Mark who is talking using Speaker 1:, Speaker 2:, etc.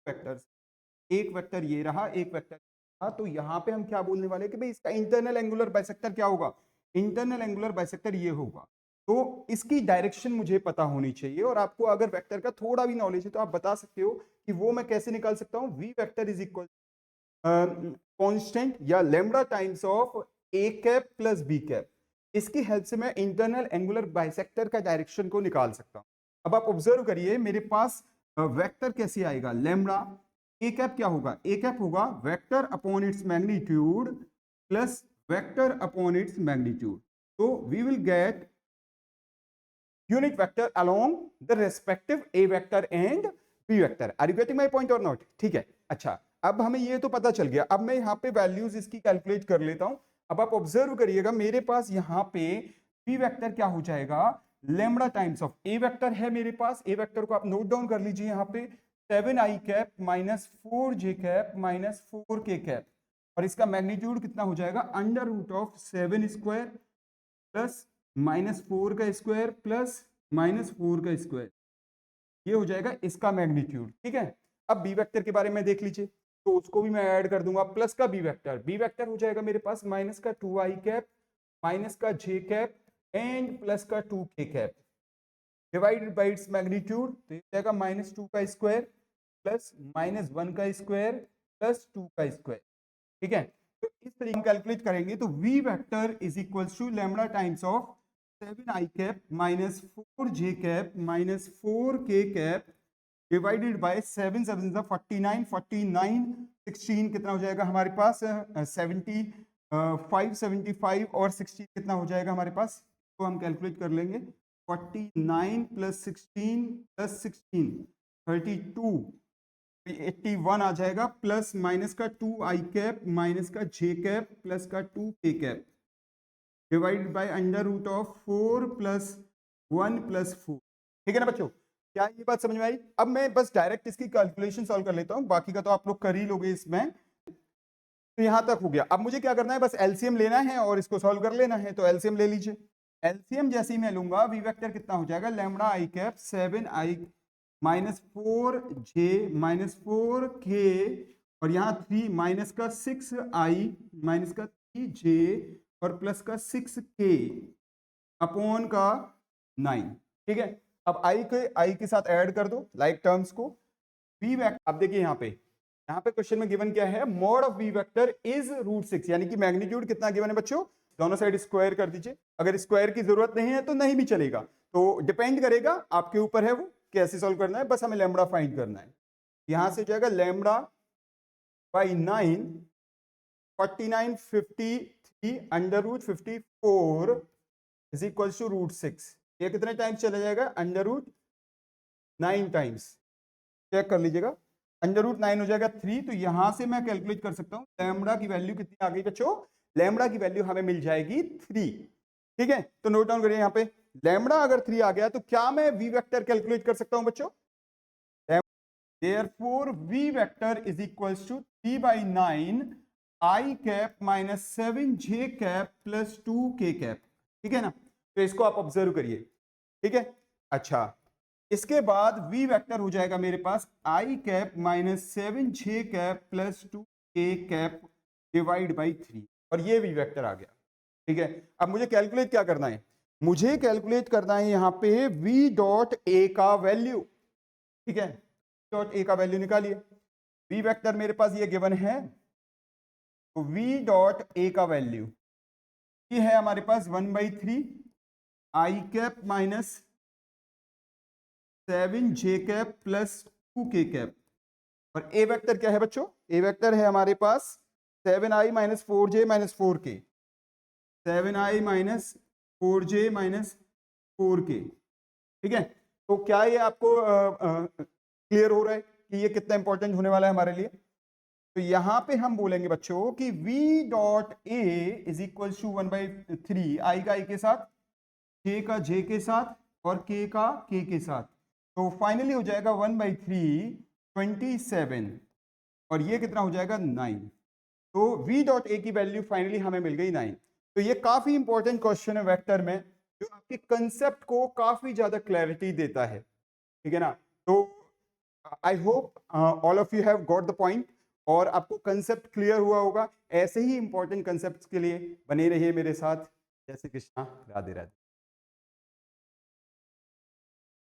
Speaker 1: Vectors, एक vector ये रहा, एक वेक्टर रहा, तो यहाँ पे हम क्या बोलने वाले कि भाई इसका इंटरनल एंगुलर बाइसेक्टर क्या होगा, इंटरनल एंगुलर बाइसेक्टर ये होगा। तो इसकी डायरेक्शन मुझे पता होनी चाहिए, और आपको अगर वेक्टर का थोड़ा भी नॉलेज है तो आप बता सकते हो कि वो मैं कैसे निकाल सकता हूँ। V vector is equal constant या lambda times of A cap plus B cap, इसकी हेल्प से मैं इंटरनल एंगुलर बाइसेक्टर का डायरेक्शन को निकाल सकता हूं। अब आप ऑब्जर्व करिए मेरे पास वेक्टर कैसे आएगा, लैम्ब्डा ए कैप क्या होगा, ए कैप होगा vector upon its magnitude plus vector upon its magnitude, तो we will get unit vector along the respective a vector and b vector. Are you getting my point or not? ठीक है, अच्छा अब हमें ये तो पता चल गया। अब मैं यहाँ पे वैल्यूज इसकी कैलकुलेट कर लेता हूं। अब आप ऑब्जर्व करिएगा मेरे पास यहाँ पे b वेक्टर क्या हो जाएगा, lambda times of a vector है मेरे पास, a वेक्टर को आप नोट डाउन कर लीजिए यहाँ पे 7i cap minus 4j cap minus 4k cap, और इसका मैग्नीट्यूड कितना हो जाएगा, under root of 7 square plus -4 का स्क्वायर प्लस -4 का स्क्वायर, ये हो जाएगा इसका मैग्नीट्यूड। ठीक है, अब बी वेक्टर के बारे में देख लीजिए, तो उसको भी मैं ऐड कर दूंगा, प्लस का बी वेक्टर हो जाएगा मेरे पास माइनस का 2i कैप माइनस का j कैप एंड प्लस का 2k cap divided by its magnitude, तो ये जाएगा -2 का स्क्वायर प्लस -1 का स्क्वायर प्लस 2 का स्क्वायर। ठीक है, तो इस तरीके से कैलकुलेट करेंगे तो v vector is equals to lambda times of 7i cap minus 4j cap minus 4k cap divided by 7 7 49 49 16 कितना हो जाएगा हमारे पास 75 75 और 16 कितना हो जाएगा हमारे पास, तो हम कैलकुलेट कर लेंगे 49 प्लस 16 प्लस 16 32 81 आ जाएगा, प्लस माइनस का 2i कैप माइनस का j कैप प्लस का 2k cap divided by under root of 4 plus 1 plus 4। ठीक है ना बच्चों, क्या ये बात समझ में आई? अब मैं बस डायरेक्ट इसकी कैलकुलेशन सॉल्व कर लेता हूं, बाकी का तो आप लोग कर ही लोगे इसमें। तो यहां तक हो गया, अब मुझे क्या करना है, बस एलसीएम लेना है और इसको सॉल्व कर लेना है, तो एलसीएम ले लीजिए। एलसीएम जैसे ही मैं लूंगा वी वेक्टर कितना हो जाएगा, lambda I cap 7i minus 4j minus 4k, और यहाँ 3 माइनस का 6i माइनस का 3j और प्लस का 6k अपॉन का 9। ठीक है, अब आई के साथ ऐड कर दो लाइक टर्म्स को। वी वेक्टर, अब देखिए यहाँ पे क्वेश्चन में गिवन क्या है, mod of V vector is √6, यानी कि मैग्नीट्यूड कितना गिवन है बच्चों, दोनों साइड स्क्वायर कर दीजिए, अगर स्क्वायर की जरूरत नहीं है तो नहीं भी चलेगा, तो डिपेंड करेगा आपके ऊपर है वो कैसे सॉल्व करना है, बस हमें लैम्डा फाइंड करना है। यहां से जाएगा lambda by 9 49 53 under root 54 is equal to √6, ये कितने टाइम्स चला जाएगा, अंडर रूट 9 टाइम्स, चेक कर लीजिएगा, अंडर रूट 9 हो जाएगा 3, तो यहां से मैं कैलकुलेट कर सकता हूं लैम्डा की वैल्यू कितनी आ गई बच्चों, लैम्डा की वैल्यू हमें मिल जाएगी 3। ठीक है, तो नोट डाउन करिए यहाँ पे, लैम्डा अगर 3 आ गया तो क्या मैं वी वेक्टर कैलकुलेट कर सकता हूं बच्चों, therefore v vector is equals to 3 by 9 i cap minus 7j cap plus 2k cap. ठीक है ना, तो इसको आप ऑब्जर्व करिए। ठीक है, अच्छा इसके बाद v वेक्टर हो जाएगा मेरे पास i cap minus 7j cap plus 2k cap divide by 3, और ये v वेक्टर आ गया। ठीक है, अब मुझे कैलकुलेट क्या करना है, मुझे कैलकुलेट करना है यहाँ पे v डॉट a का वैल्यू। ठीक है, डॉट ए का वैल्यू निकालिए, वी वेक्टर मेरे पास ये गिवन है, तो वी डॉट ए का वैल्यू ये है हमारे पास 1/3 I cap minus 7j cap plus 2k cap, और ए वेक्टर क्या है बच्चों, ए वेक्टर है हमारे पास 7i minus 4j minus 4k, 7i minus 4j minus 4k। ठीक है, तो क्या ये आपको क्लियर हो रहा है कि ये कितना इंपॉर्टेंट होने वाला है हमारे लिए? तो यहां पे हम बोलेंगे बच्चों कि v dot A is equal to 1/3 I का आई के साथ, j का j के साथ और k का k के साथ, तो फाइनली हो जाएगा 1/3 27, और ये कितना हो जाएगा 9, तो v डॉट ए की वैल्यू फाइनली हमें मिल गई 9। तो ये काफी इंपॉर्टेंट क्वेश्चन है वेक्टर में, जो आपके कंसेप्ट को काफी ज्यादा क्लैरिटी देता है। ठीक है ना, तो I hope all of you have got the point और आपको कंसेप्ट क्लियर हुआ होगा। ऐसे ही इंपॉर्टेंट कंसेप्ट के लिए बने रहिए मेरे साथ। जय श्री कृष्णा, राधे राधे।